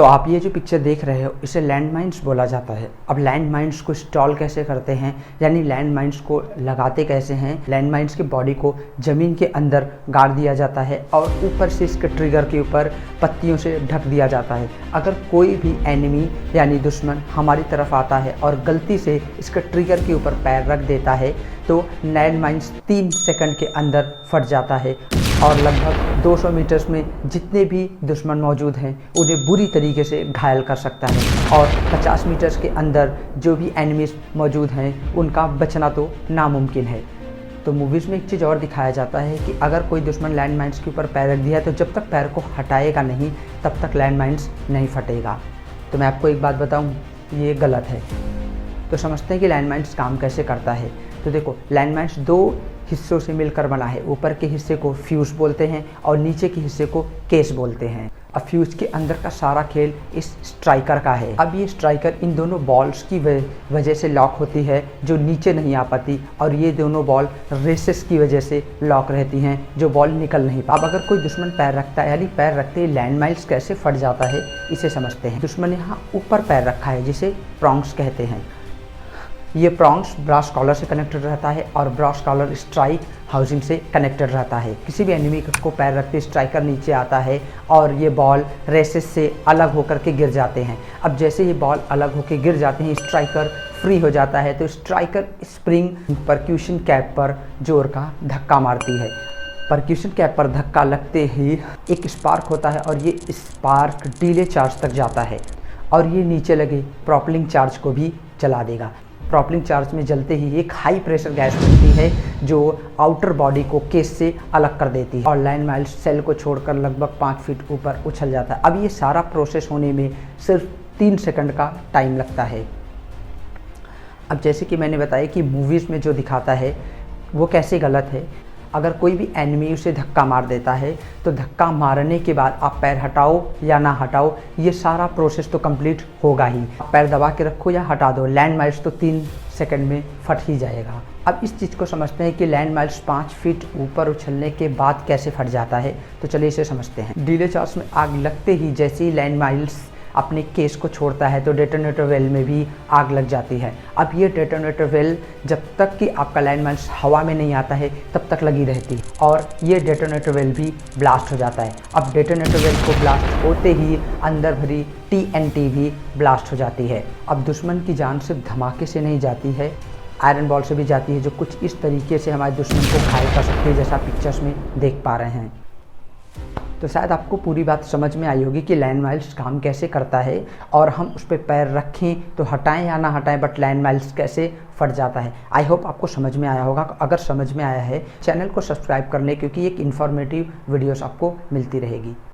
तो आप ये जो पिक्चर देख रहे हो इसे लैंड माइन्स बोला जाता है। अब लैंड माइन्स को इंस्टॉल कैसे करते हैं, यानी लैंड माइन्स को लगाते कैसे हैं। लैंड माइन्स की बॉडी को ज़मीन के अंदर गाड़ दिया जाता है और ऊपर से इसके ट्रिगर के ऊपर पत्तियों से ढक दिया जाता है। अगर कोई भी एनिमी यानी दुश्मन हमारी तरफ आता है और गलती से इसके ट्रिगर के ऊपर पैर रख देता है तो लैंड माइन्स 3 सेकंड के अंदर फट जाता है और लगभग 200 मीटर्स में जितने भी दुश्मन मौजूद हैं उन्हें बुरी तरीके से घायल कर सकता है और 50 मीटर्स के अंदर जो भी एनिमीज मौजूद हैं उनका बचना तो नामुमकिन है। तो मूवीज़ में एक चीज़ और दिखाया जाता है कि अगर कोई दुश्मन लैंड माइन्स के ऊपर पैर रख दिया है तो जब तक पैर को हटाएगा नहीं तब तक लैंड माइन्स नहीं फटेगा। तो मैं आपको एक बात बताऊँ, ये गलत है। तो समझते हैं कि लैंड माइन्स काम कैसे करता है। तो देखो, लैंड माइन्स 2 हिस्सों से मिलकर बना है। ऊपर के हिस्से को फ्यूज़ बोलते हैं और नीचे के हिस्से को केस बोलते हैं। अब फ्यूज़ के अंदर का सारा खेल इस स्ट्राइकर का है। अब ये स्ट्राइकर इन दोनों बॉल्स की वजह से लॉक होती है जो नीचे नहीं आ पाती, और ये दोनों बॉल रेसेस की वजह से लॉक रहती हैं जो बॉल निकल नहीं पाती। अब अगर कोई दुश्मन पैर रखता है, यानी पैर रखते ही लैंड माइन्स कैसे फट जाता है इसे समझते हैं। दुश्मन यहाँ ऊपर पैर रखा है जिसे प्रॉन्ग्स कहते हैं। ये प्रॉन्ग्स ब्रास कॉलर से कनेक्टेड रहता है और ब्रास कॉलर स्ट्राइक हाउसिंग से कनेक्टेड रहता है। किसी भी एनिमी को पैर रखते स्ट्राइकर नीचे आता है और ये बॉल रेसेस से अलग होकर के गिर जाते हैं। अब जैसे ही बॉल अलग होकर गिर जाते हैं स्ट्राइकर फ्री हो जाता है, तो स्ट्राइकर स्प्रिंग परक्यूशन कैप पर जोर का धक्का मारती है। परक्यूशन कैप पर धक्का लगते ही एक स्पार्क होता है और ये स्पार्क डीले चार्ज तक जाता है और ये नीचे लगे प्रॉपलिंग चार्ज को भी जला देगा। प्रॉपलिंग चार्ज में जलते ही एक हाई प्रेशर गैस बनती है जो आउटर बॉडी को केस से अलग कर देती है और लैंड माइन्स सेल को छोड़कर लगभग 5 फीट ऊपर उछल जाता है। अब ये सारा प्रोसेस होने में सिर्फ 3 सेकंड का टाइम लगता है। अब जैसे कि मैंने बताया कि मूवीज़ में जो दिखाता है वो कैसे गलत है। अगर कोई भी एनिमी उसे धक्का मार देता है तो धक्का मारने के बाद आप पैर हटाओ या ना हटाओ, ये सारा प्रोसेस तो कंप्लीट होगा ही। आप पैर दबा के रखो या हटा दो, लैंड माइन्स तो 3 सेकंड में फट ही जाएगा। अब इस चीज़ को समझते हैं कि लैंड माइन्स 5 फीट ऊपर उछलने के बाद कैसे फट जाता है। तो चलिए इसे समझते हैं। डीले चार्ज में आग लगते ही जैसे ही लैंड माइन्स अपने केस को छोड़ता है तो डेटोनेटर वेल में भी आग लग जाती है। अब ये डेटोनेटर वेल जब तक कि आपका लैंड माइन्स हवा में नहीं आता है तब तक लगी रहती है और ये डेटोनेटर वेल भी ब्लास्ट हो जाता है। अब डेटोनेटर वेल को ब्लास्ट होते ही अंदर भरी TNT भी ब्लास्ट हो जाती है। अब दुश्मन की जान सिर्फ धमाके से नहीं जाती है, आयरन बॉल से भी जाती है जो कुछ इस तरीके से हमारे दुश्मन को घायल कर सकती है, जैसा पिक्चर्स में देख पा रहे हैं। तो शायद आपको पूरी बात समझ में आई होगी कि लैंड माइन्स काम कैसे करता है और हम उस पर पैर रखें तो हटाएं या ना हटाएं, बट लैंड माइन्स कैसे फट जाता है। आई होप आपको समझ में आया होगा। अगर समझ में आया है चैनल को सब्सक्राइब कर लें क्योंकि एक इन्फॉर्मेटिव वीडियोस आपको मिलती रहेगी।